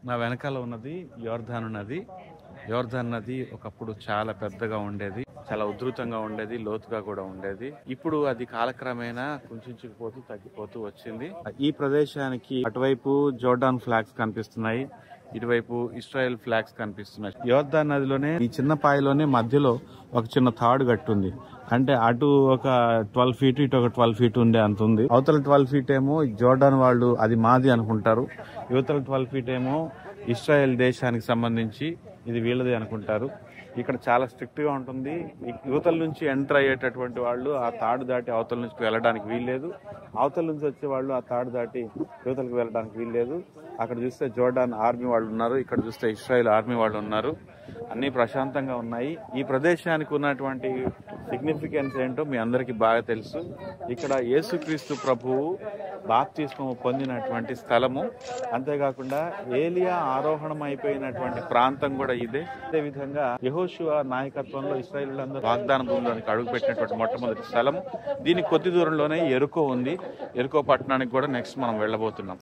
నా వెనకాల ఉన్నది యోర్దాను నది. యోర్దాను నది ఒకప్పుడు చాలా పెద్దగా ఉండేది, చాలా ఉధృతంగా ఉండేది, లోతుగా కూడా ఉండేది. ఇప్పుడు అది కాలక్రమేణా కుంచుకుపోతూ తగ్గిపోతూ వచ్చింది. ఈ ప్రదేశానికి అటువైపు జోర్డాన్ ఫ్లాగ్స్ కనిపిస్తున్నాయి, ఇటువైపు ఇస్రాయెల్ ఫ్లాగ్స్ కనిపిస్తున్నాయి. యోర్దాన్ నదిలోనే ఈ చిన్న పాయలోనే మధ్యలో ఒక చిన్న తాడు గట్టుంది. అంటే అటు ఒక 12 ఫీట్, ఇటు ఒక 12 ఫీట్ ఉండే అంత ఉంది. అవతల 12 ఫీట్ ఏమో జోర్డాన్ వాళ్ళు అది మాది అనుకుంటారు, యువతల 12 ఫీట్ ఏమో ఇస్రాయెల్ దేశానికి సంబంధించి ఇది వీళ్ళది అనుకుంటారు. ఇక్కడ చాలా స్ట్రిక్ట్ గా ఉంటుంది. యువతల నుంచి ఎంటర్ అయ్యేటటువంటి వాళ్ళు ఆ తాడు దాటి అవతల నుంచి వెళ్ళడానికి వీల్లేదు, అవతల నుంచి వచ్చే వాళ్ళు ఆ తాడు దాటి యువతలకు వెళ్ళడానికి వీల్లేదు. అక్కడ చూస్తే జోర్డాన్ ఆర్మీ వాళ్ళు ఉన్నారు, ఇక్కడ చూస్తే ఇస్రాయెల్ ఆర్మీ వాళ్ళు ఉన్నారు. అన్ని ప్రశాంతంగా ఉన్నాయి. ఈ ప్రదేశానికి ఉన్నటువంటి సిగ్నిఫికెన్స్ ఏంటో మీ అందరికీ బాగా తెలుసు. ఇక్కడ యేసుక్రీస్తు ప్రభువు బాప్తిస్మము పొందినటువంటి స్థలము, అంతేకాకుండా ఏలియా ఆరోహణం అయిపోయినటువంటి ప్రాంతం కూడా ఇదే. అదే విధంగా యెహోషువ నాయకత్వంలో ఇశ్రాయేలీయులందరూ వాగ్దాన భూమిలోనికి అడుగుపెట్టినటువంటి మొట్టమొదటి స్థలం. దీనికి కొద్ది దూరంలోనే యెరికో ఉంది. యెరికో పట్టణానికి కూడా నెక్స్ట్ మనం వెళ్ళబోతున్నాం.